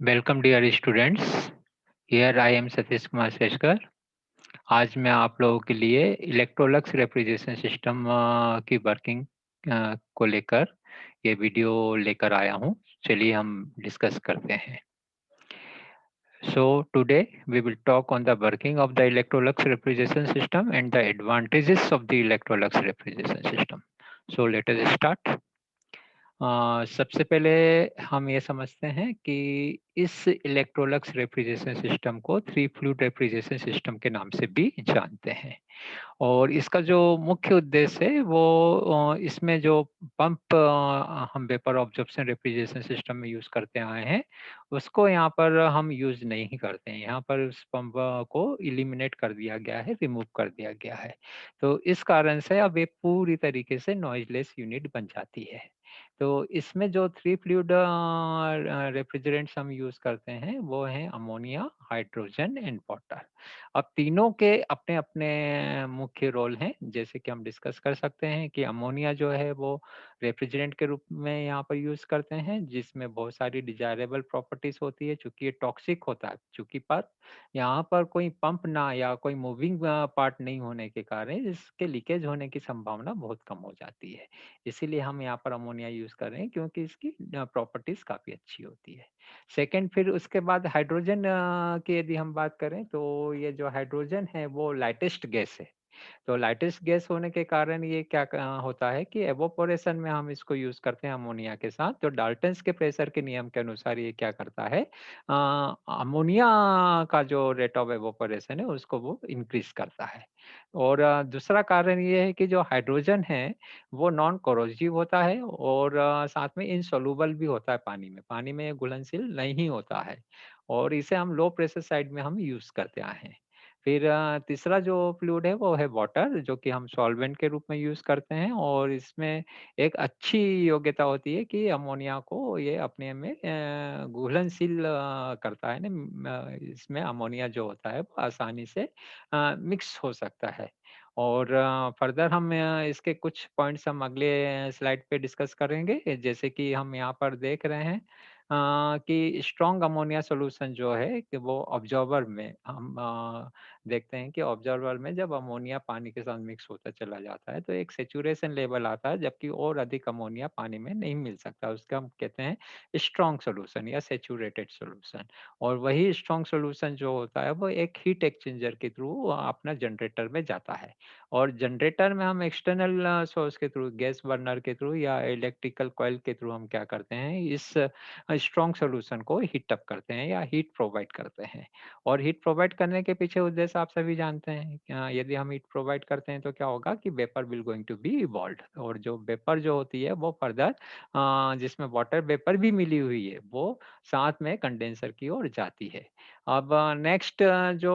Welcome dear students. Here I am Satish Kumar Sheshkar. आज मैं आप लोगों के लिए इलेक्ट्रोलक्स रेफ्रिजरेशन सिस्टम की वर्किंग को लेकर ये वीडियो लेकर आया हूँ। चलिए हम डिस्कस करते हैं। So today we will talk on the working of the Electrolux refrigeration system and the advantages of the Electrolux refrigeration system. So let us start. सबसे पहले हम ये समझते हैं कि इस इलेक्ट्रोलक्स रेफ्रिजरेशन सिस्टम को थ्री फ्लूइड रेफ्रिजरेशन सिस्टम के नाम से भी जानते हैं। और इसका जो मुख्य उद्देश्य है वो इसमें जो पंप हम वेपर ऑब्जॉर्प्शन रेफ्रिजरेशन सिस्टम में यूज करते आए हैं उसको यहाँ पर हम यूज नहीं करते हैं। यहाँ पर उस पंप को इलिमिनेट कर दिया गया है, रिमूव कर दिया गया है। तो इस कारण से अब ये पूरी तरीके से नॉइजलेस यूनिट बन जाती है। तो इसमें जो थ्री फ्लूइड रेफ्रिजरेंट्स हम यूज करते हैं वो हैं अमोनिया, हाइड्रोजन एंड वाटर। अब तीनों के अपने अपने मुख्य रोल हैं। जैसे कि हम डिस्कस कर सकते हैं कि अमोनिया जो है वो रेफ्रिजरेंट के रूप में यहाँ पर यूज करते हैं, जिसमें बहुत सारी डिजायरेबल प्रॉपर्टीज होती है। चूंकि ये टॉक्सिक होता है, चूंकि पर यहाँ पर कोई पंप ना या कोई मूविंग पार्ट नहीं होने के कारण इसके लीकेज होने की संभावना बहुत कम हो जाती है। इसीलिए हम यहाँ पर अमोनिया यूज कर रहे हैं, क्योंकि इसकी प्रॉपर्टीज काफी अच्छी होती है। सेकंड, फिर उसके बाद हाइड्रोजन की यदि हम बात करें तो ये जो हाइड्रोजन है वो लाइटेस्ट गैस है। तो लाइटेस्ट गैस होने के कारण ये क्या होता है कि एवोपोरेशन में हम इसको यूज करते हैं अमोनिया के साथ। तो डाल्टन्स के प्रेशर के नियम के अनुसार ये क्या करता है, अमोनिया का जो रेट ऑफ एवोपोरेशन है उसको वो इंक्रीज करता है। और दूसरा कारण ये है कि जो हाइड्रोजन है वो नॉन कोरोसिव होता है और साथ में इनसोल्यूबल भी होता है पानी में। पानी में ये घुलनशील नहीं होता है और इसे हम लो प्रेशर साइड में हम यूज करते आए हैं। फिर तीसरा जो फ्लूइड है वो है वाटर, जो कि हम सॉल्वेंट के रूप में यूज करते हैं। और इसमें एक अच्छी योग्यता होती है कि अमोनिया को ये अपने में घुलनशील करता है ना। इसमें अमोनिया जो होता है वो आसानी से मिक्स हो सकता है। और फर्दर हम इसके कुछ पॉइंट्स हम अगले स्लाइड पे डिस्कस करेंगे। जैसे कि हम यहाँ पर देख रहे हैं कि स्ट्रॉन्ग अमोनिया सॉल्यूशन जो है कि वो ऑब्जर्वर में हम देखते हैं कि ऑब्जर्वर में जब अमोनिया पानी के साथ मिक्स होता चला जाता है तो एक सेचुरेशन लेवल आता है, जबकि और अधिक अमोनिया पानी में नहीं मिल सकता। उसका हम कहते हैं स्ट्रॉन्ग सॉल्यूशन या सेचुरेटेड सॉल्यूशन। और वही स्ट्रॉन्ग सॉल्यूशन जो होता है वो एक हीट एक्सचेंजर के थ्रू अपना जनरेटर में जाता है। और जनरेटर में हम एक्सटर्नल सोर्स के थ्रू, गैस बर्नर के थ्रू या इलेक्ट्रिकल कॉइल के थ्रू हम क्या करते हैं, इस स्ट्रॉन्ग सॉल्यूशन को हीट अप करते हैं या हीट प्रोवाइड करते हैं। और हीट प्रोवाइड करने के पीछे उद्देश्य आप सभी जानते हैं। यदि हम हीट प्रोवाइड करते हैं तो क्या होगा कि vapour will going to be evolve, और जो वेपर जो होती है वो फर्दर जिसमें वाटर वेपर भी मिली हुई है वो साथ में कंडेंसर की ओर जाती है। अब नेक्स्ट जो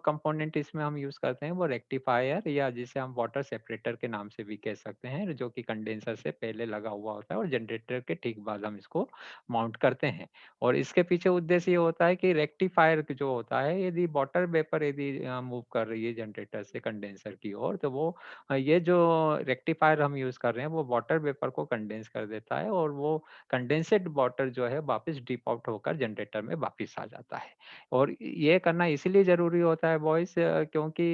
कंपोनेंट इसमें हम यूज करते हैं वो रेक्टिफायर, या जिसे हम वाटर सेपरेटर के नाम से भी कह सकते हैं, जो कि कंडेंसर से पहले लगा हुआ होता है और जनरेटर के ठीक बाद हम इसको माउंट करते हैं। और इसके पीछे उद्देश्य ये होता है कि रेक्टिफायर जो होता है, यदि वाटर वेपर यदि मूव कर रही है जनरेटर से कंडेंसर की ओर, तो वो ये जो रेक्टिफायर हम यूज कर रहे हैं वो वाटर वेपर को कंडेंस कर देता है और वो कंडेंसेड वाटर जो है वापस डिप आउट होकर जनरेटर में वापस आ जाता है। और ये करना इसलिए ज़रूरी होता है बॉयज़, क्योंकि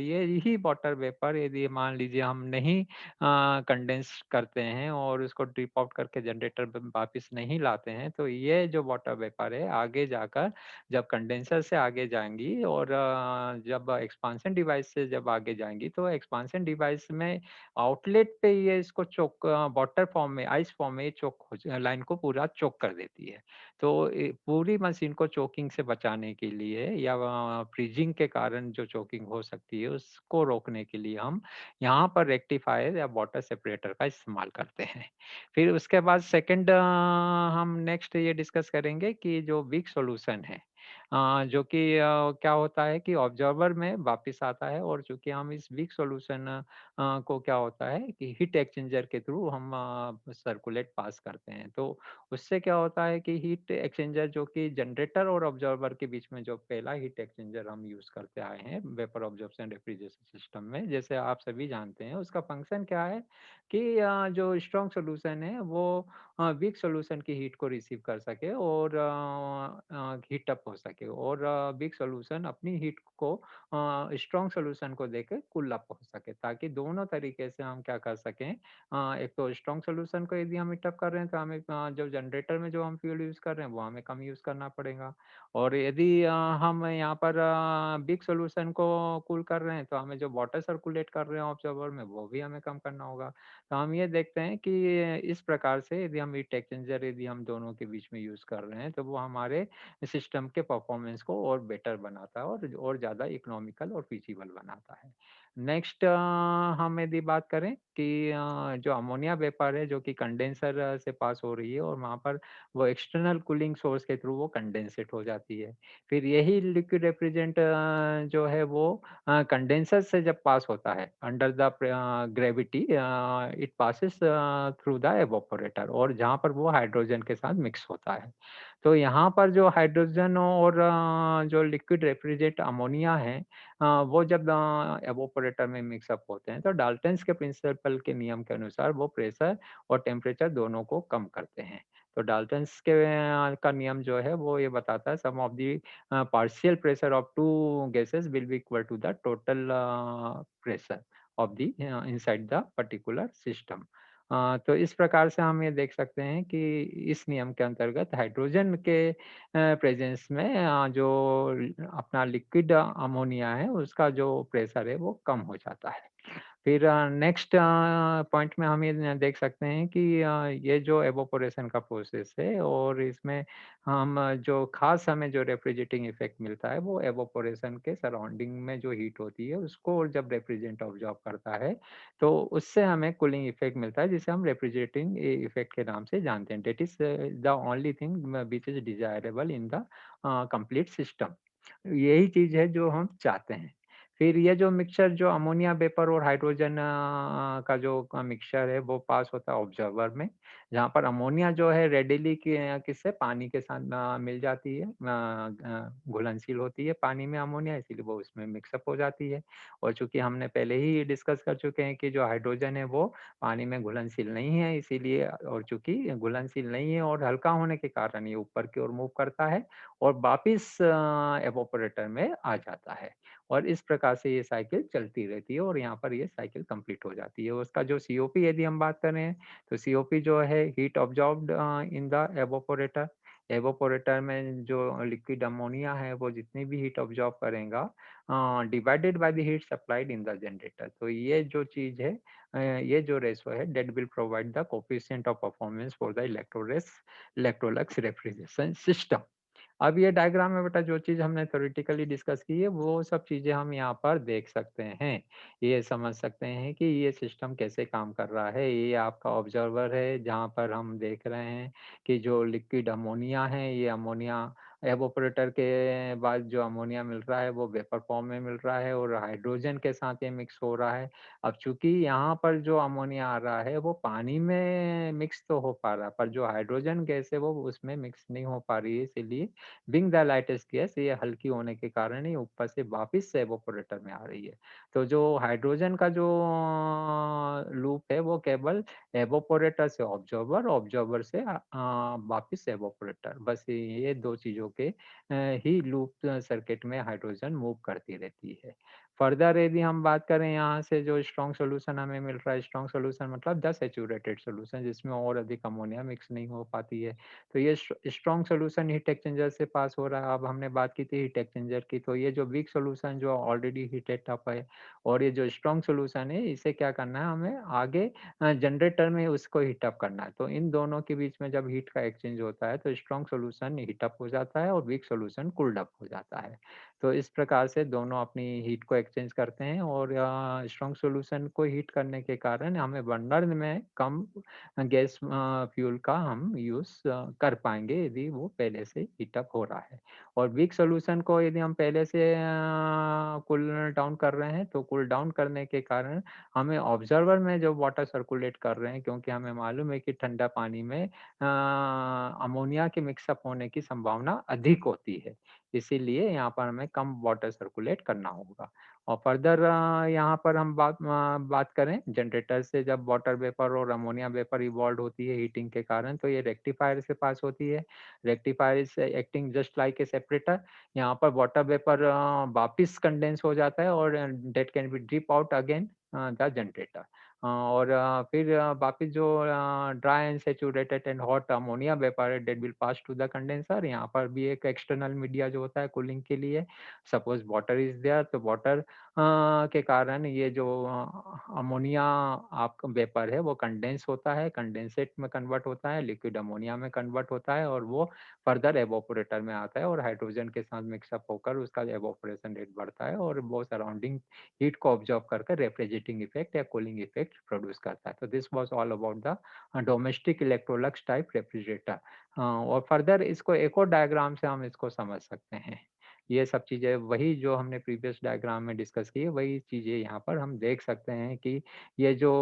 ये ही वाटर वेपर यदि मान लीजिए हम नहीं कंडेंस करते हैं और उसको ड्रिप आउट करके जनरेटर में वापस नहीं लाते हैं, तो ये जो वाटर वेपर है आगे जाकर जब कंडेंसर से आगे जाएँगी और जब एक्सपांशन डिवाइस से जब आगे जाएँगी, तो एक्सपांशन डिवाइस में आउटलेट पे ये इसको चोक वाटर फॉर्म में, आइस फॉर्म में चोक हो लाइन को पूरा चोक कर देती है। तो पूरी मशीन को चोकिंग से बचाने के लिए या फ्रीजिंग के कारण जो चोकिंग हो सकती है उसको रोकने के लिए हम यहाँ पर रेक्टिफायर या वाटर सेपरेटर का इस्तेमाल करते हैं। फिर उसके बाद सेकंड हम नेक्स्ट ये डिस्कस करेंगे कि जो वीक सॉल्यूशन है, जो कि क्या होता है कि ऑब्जर्वर में वापस आता है और चूँकि हम इस वीक सॉल्यूशन को क्या होता है कि हीट एक्सचेंजर के थ्रू हम सर्कुलेट पास करते हैं। तो उससे क्या होता है कि हीट एक्सचेंजर जो कि जनरेटर और ऑब्जर्वर के बीच में जो पहला हीट एक्सचेंजर हम यूज़ करते आए हैं वेपर ऑब्जॉर्प्शन रेफ्रिजरेशन सिस्टम में, जैसे आप सभी जानते हैं, उसका फंक्शन क्या है कि जो स्ट्रॉन्ग सॉल्यूशन है वो वीक सॉल्यूशन की हीट को रिसीव कर सके और हीट अप हो सके और वीक सॉल्यूशन अपनी हीट को स्ट्रॉन्ग सॉल्यूशन को देके कूल अप हो सके, ताकि दोनों तरीके से हम क्या कर सकें। एक तो स्ट्रॉन्ग सॉल्यूशन को यदि हम हीट अप कर रहे हैं तो हमें जो जनरेटर में जो हम फ्यूल यूज़ कर रहे हैं वो हमें कम यूज़ करना पड़ेगा और यदि हम यहाँ पर वीक सॉल्यूशन को कूल कर रहे हैं तो हमें जो वाटर सर्कुलेट कर रहे हैं ऑब्जर्वर में वो भी हमें कम करना होगा। तो हम ये देखते हैं कि इस प्रकार से यदि हम हीट एक्सचेंजर यदि हम दोनों के बीच में यूज़ कर रहे हैं, तो वो हमारे सिस्टम के परफॉर्मेंस को और बेटर बनाता है और ज़्यादा इकोनॉमिकल और फीज़िबल बनाता है। नेक्स्ट हम यदि बात करें कि जो अमोनिया वेपर है जो कि कंडेंसर से पास हो रही है और वहाँ पर वो एक्सटर्नल कूलिंग सोर्स के थ्रू वो कंडेंसेट हो जाती है। फिर यही लिक्विड रेफ्रिजरेंट जो है वो कंडेंसर से जब पास होता है under the gravity it passes through the evaporator और जहाँ पर वो हाइड्रोजन के साथ मिक्स होता है। तो यहाँ पर जो हाइड्रोजन और जो लिक्विड रेफ्रिजरेंट अमोनिया है वो जब एवापोरेटर में मिक्स अप होते हैं तो डाल्टन्स के प्रिंसिपल के नियम के अनुसार वो प्रेशर और टेम्परेचर दोनों को कम करते हैं। तो डाल्टन्स के का नियम जो है वो ये बताता है sum of the partial pressure of two gases will be equal to the total pressure of the inside the particular system। तो इस प्रकार से हम ये देख सकते हैं कि इस नियम के अंतर्गत हाइड्रोजन के प्रेजेंस में जो अपना लिक्विड अमोनिया है उसका जो प्रेशर है वो कम हो जाता है। फिर नेक्स्ट पॉइंट में हम ये देख सकते हैं कि ये जो एवापोरेशन का प्रोसेस है और इसमें हम जो खास हमें जो रेफ्रिजरेटिंग इफेक्ट मिलता है वो एवापोरेशन के सराउंडिंग में जो हीट होती है उसको और जब रेफ्रिजरेंट ऑब्जॉर्ब करता है तो उससे हमें कूलिंग इफेक्ट मिलता है जिसे हम रेफ्रिजरेटिंग इफेक्ट के नाम से जानते हैं। That is the only thing which is desirable in the complete system. यही चीज़ है जो हम चाहते हैं। फिर ये जो मिक्सचर जो अमोनिया वेपर और हाइड्रोजन का जो मिक्सचर है वो पास होता है ऑब्जर्वर में, जहाँ पर अमोनिया जो है रेडिली किससे पानी के साथ मिल जाती है, घुलनशील होती है पानी में अमोनिया, इसीलिए वो उसमें मिक्सअप हो जाती है। और चूँकि हमने पहले ही डिस्कस कर चुके हैं कि जो हाइड्रोजन है वो पानी में घुलनशील नहीं है, इसीलिए और चूँकि घुलनशील नहीं है और हल्का होने के कारण ये ऊपर की ओर मूव करता है और वापिस एवापोरेटर में आ जाता है और इस प्रकार से ये साइकिल चलती रहती है और यहाँ पर ये साइकिल कंप्लीट हो जाती है। उसका जो सीओपी यदि हम बात करें तो सीओपी जो है heat absorbed in the evaporator. Evaporator में जो लिक्विड अमोनिया है वो जितनी भी हीट ऑब्जॉर्ब करेगा divided by the heat supplied in the generator. तो ये जो चीज़ है ये जो रेशो है that will provide the coefficient of performance for the Electrolux refrigeration system. अब ये डायग्राम में बेटा जो चीज़ हमने थ्योरेटिकली डिस्कस की है, वो सब चीज़ें हम यहाँ पर देख सकते हैं। ये समझ सकते हैं कि ये सिस्टम कैसे काम कर रहा है। ये आपका ऑब्जर्वर है, जहाँ पर हम देख रहे हैं कि जो लिक्विड अमोनिया है, ये अमोनिया एवापोरेटर के बाद जो अमोनिया मिल रहा है, वो वेपर फॉर्म में मिल रहा है और हाइड्रोजन के साथ ये मिक्स हो रहा है। अब चूँकि यहाँ पर जो अमोनिया आ रहा है, वो पानी में मिक्स तो हो पा रहा है, पर जो हाइड्रोजन गैस है, वो उसमें मिक्स नहीं हो पा रही है, इसीलिए बीइंग द लाइटेस्ट गैस ये हल्की होने के कारण ही ऊपर से वापिस से एवापोरेटर में आ रही है। तो जो हाइड्रोजन का जो लूप है वो केवल एवापोरेटर से ऑब्जर्वर, ऑब्जर्वर से वापिस एवापोरेटर, बस ये 2 चीज़ों के ही लूप सर्किट में हाइड्रोजन मूव करती रहती है। फर्दर यदि हम बात करें यहाँ से जो स्ट्रॉन्ग सॉल्यूशन हमें मिल रहा है, स्ट्रॉन्ग सॉल्यूशन मतलब द सैचुरेटेड सॉल्यूशन जिसमें और अधिक अमोनिया मिक्स नहीं हो पाती है। तो ये स्ट्रॉन्ग सॉल्यूशन हीट एक्सचेंजर से पास हो रहा है। अब हमने बात की थी हीट एक्सचेंजर की, तो ये जो वीक सॉल्यूशन जो ऑलरेडी हीटेड अप है और ये जो स्ट्रॉन्ग सॉल्यूशन है, इसे क्या करना है हमें आगे जनरेटर में उसको हीट अप करना है। तो इन दोनों के बीच में जब हीट का एक्सचेंज होता है, तो स्ट्रॉन्ग सॉल्यूशन हीट अप हो जाता है और वीक सॉल्यूशन कूल्ड अप हो जाता है। तो इस प्रकार से दोनों अपनी हीट को एक्सचेंज करते हैं और स्ट्रॉन्ग सॉल्यूशन को हीट करने के कारण हमें बर्नर में कम गैस फ्यूल का हम यूज़ कर पाएँगे यदि वो पहले से हीट अप हो रहा है। और वीक सॉल्यूशन को यदि हम पहले से कूल डाउन कर रहे हैं, तो कूल डाउन करने के कारण हमें ऑब्जर्वर में जो वाटर सर्कुलेट कर रहे हैं, क्योंकि हमें मालूम है कि ठंडा पानी में अमोनिया के मिक्स अप होने की संभावना अधिक होती है। इसीलिए यहाँ पर हमें कम वाटर सर्कुलेट करना होगा। और फर्दर यहाँ पर हम बात करें जनरेटर से जब वाटर वेपर और अमोनिया वेपर इवॉल्व होती है हीटिंग के कारण, तो ये रेक्टिफायर से पास होती है। Rectifier is acting just like a separator. यहाँ पर वाटर वेपर वापिस कंडेंस हो जाता है और that can be drip out again the generator. और फिर वापिस जो dry and saturated and hot ammonia vapour है that will pass to the condenser. यहाँ पर भी एक एक्सटर्नल मीडिया जो होता है कूलिंग के लिए, सपोज़ वाटर इज़ देयर, तो वाटर के कारण ये जो अमोनिया आपका वेपर है वो कंडेंस होता है, कंडेंसेट में कन्वर्ट होता है, लिक्विड अमोनिया में कन्वर्ट होता है और वो फर्दर एवापोरेटर में आता है और हाइड्रोजन के साथ मिक्स अप होकर उसका एवापोरेशन रेट बढ़ता है और वो सराउंडिंग हीट को ऑब्जॉर्ब करके रेफ्रिजरेटिंग इफेक्ट या कूलिंग इफेक्ट प्रोड्यूस करता है। तो this was all about the domestic Electrolux type refrigerator. और फर्दर इसको एक और डायग्राम से हम इसको समझ सकते हैं। ये सब चीज़ें वही जो हमने प्रीवियस डायग्राम में डिस्कस की है, वही चीज़ें यहाँ पर हम देख सकते हैं कि ये जो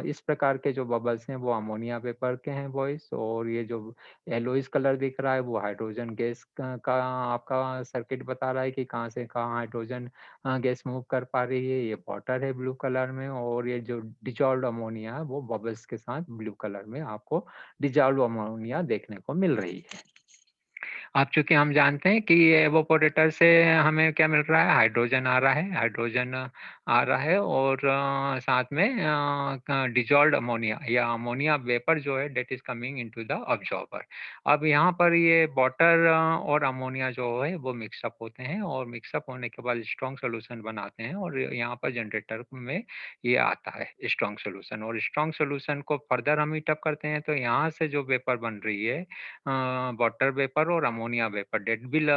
इस प्रकार के जो बबल्स हैं, वो अमोनिया वेपर के हैं बॉयज़, और ये जो येलोइश कलर दिख रहा है, वो हाइड्रोजन गैस का आपका सर्किट बता रहा है कि कहाँ से कहाँ हाइड्रोजन गैस मूव कर पा रही है। ये वाटर है ब्लू कलर में, और ये जो डिज़ॉल्व्ड अमोनिया है, वो बबल्स के साथ ब्लू कलर में आपको डिज़ॉल्व्ड अमोनिया देखने को मिल रही है। अब चूँकि हम जानते हैं कि ये एवापोरेटर से हमें क्या मिल रहा है, हाइड्रोजन आ रहा है, हाइड्रोजन आ रहा है और साथ में डिज़ॉल्व्ड अमोनिया या अमोनिया वेपर जो है that is coming into the absorber. अब यहाँ पर ये वाटर और अमोनिया जो है वो मिक्स अप होते हैं और मिक्स अप होने के बाद स्ट्रॉन्ग सॉल्यूशन बनाते हैं और यहाँ पर जनरेटर में ये आता है स्ट्रॉन्ग सॉल्यूशन, और स्ट्रॉन्ग सॉल्यूशन को फर्दर हम हीट अप करते हैं, तो यहाँ से जो वेपर बन रही है वाटर वेपर और ammonia vapour that will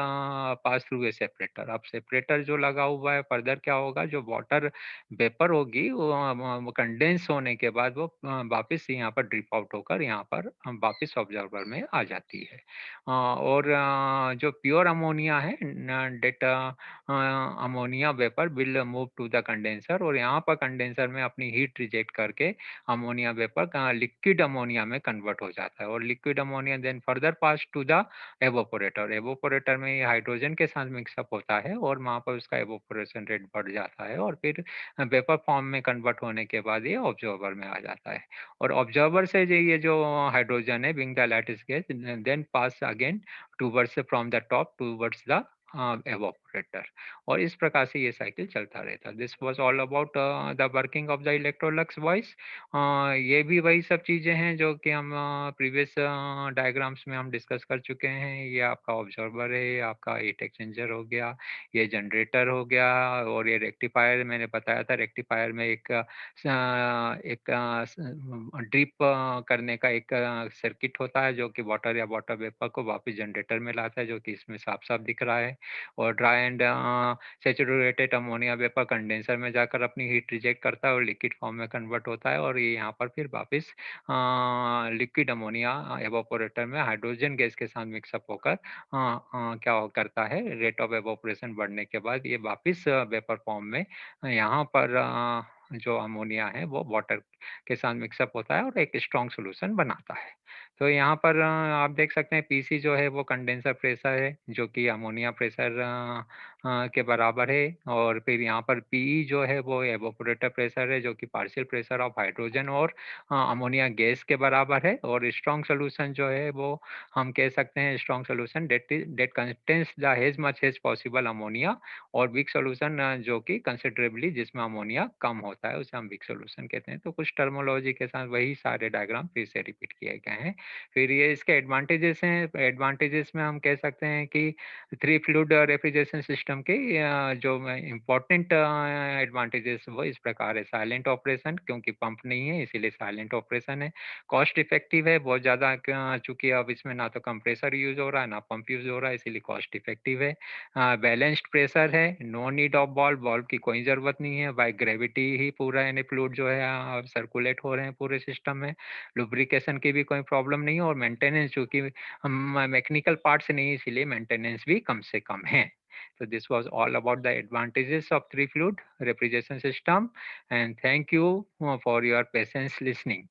pass through a separator. अब सेपरेटर जो लगा हुआ है, फर्दर क्या होगा, जो वाटर वेपर होगी वो कंडेंस होने के बाद वो वापस यहाँ पर ड्रिप आउट होकर यहाँ पर वापस ऑब्जर्वर में आ जाती है। और जो प्योर अमोनिया है that ammonia vapour will move to the condenser, और यहाँ पर कंडेंसर में अपनी हीट रिजेक्ट करके अमोनिया वेपर लिक्विड अमोनिया में कन्वर्ट हो जाता है, और liquid ammonia then further pass to the evaporator. Evaporator में ये हाइड्रोजन के साथ मिक्सअप होता है और वहाँ पर उसका एवापोरेशन रेट बढ़ जाता है और फिर वेपर फॉर्म में कन्वर्ट होने के बाद ये ऑब्जर्वर में आ जाता है, और ऑब्जर्वर से ये जो हाइड्रोजन है being the lightest gas then pass again towards from the top towards the evaporator, और इस प्रकार से ये साइकिल चलता रहता है। This was all about the working of the Electrolux boys. ये भी वही सब चीज़ें हैं जो कि हम प्रीवियस डायग्राम्स में हम डिस्कस कर चुके हैं। ये आपका ऑब्जर्वर है, ये आपका हीट एक्सचेंजर हो गया, ये जनरेटर हो गया, और ये रेक्टिफायर मैंने बताया था। रेक्टिफायर में एक ड्रिप करने का एक सर्किट होता है जो कि वाटर या वाटर वेपर को वापस जनरेटर में लाता है, जो कि इसमें साफ-साफ दिख रहा है। और dry and saturated ammonia vapour condenser में जाकर अपनी हीट रिजेक्ट करता है और लिक्विड फॉर्म में कन्वर्ट होता है, और ये यहाँ पर फिर वापस लिक्विड अमोनिया एवापोरेटर में हाइड्रोजन गैस के साथ मिक्सअप होकर क्या करता है, रेट ऑफ एवापोरेशन बढ़ने के बाद ये वापस वेपर फॉर्म में यहाँ पर जो अमोनिया है वो वाटर के साथ मिक्सअप होता है और एक स्ट्रॉन्ग सॉल्यूशन बनाता है। तो यहाँ पर आप देख सकते हैं पीसी जो है वो कंडेंसर प्रेशर है जो कि अमोनिया प्रेशर के बराबर है, और फिर यहाँ पर पीई जो है वो एवापोरेटर प्रेशर है जो कि पार्शियल प्रेशर ऑफ हाइड्रोजन और अमोनिया गैस के बराबर है, और स्ट्रॉन्ग सॉल्यूशन जो है वो हम कह सकते हैं strong solution that contains the as much as possible ammonia, और वीक सॉल्यूशन जो कि कंसिडरेबली जिसमें अमोनिया कम होता है उसे हम वीक सॉल्यूशन कहते हैं। तो कुछ टर्मिनोलॉजी के साथ वही सारे डायग्राम फिर से रिपीट किए गए हैं। फिर ये इसके एडवांटेजेस हैं, एडवांटेजेस में हम कह सकते हैं कि 3 फ्लूइड रेफ्रिजरेशन सिस्टम सिस्टम के जो इम्पोर्टेंट एडवांटेजेस वो इस प्रकार है। साइलेंट ऑपरेशन, क्योंकि पंप नहीं है इसीलिए साइलेंट ऑपरेशन है। कॉस्ट इफेक्टिव है, बहुत ज़्यादा चूँकि अब इसमें ना तो कंप्रेसर यूज़ हो रहा है, ना पंप यूज़ हो रहा है, इसीलिए कॉस्ट इफेक्टिव है। बैलेंस्ड प्रेशर है, no need of valve, valve की कोई ज़रूरत नहीं है, बाय ग्रेविटी ही पूरा यानी फ्लूइड जो है सर्कुलेट हो रहे हैं पूरे सिस्टम में। लुब्रिकेशन की भी कोई प्रॉब्लम नहीं है और मेंटेनेंस चूँकि मैकेनिकल पार्ट्स नहीं है इसीलिए मेंटेनेंस भी कम से कम है। So this was all about the advantages of three fluid refrigeration system, and thank you for your patience listening.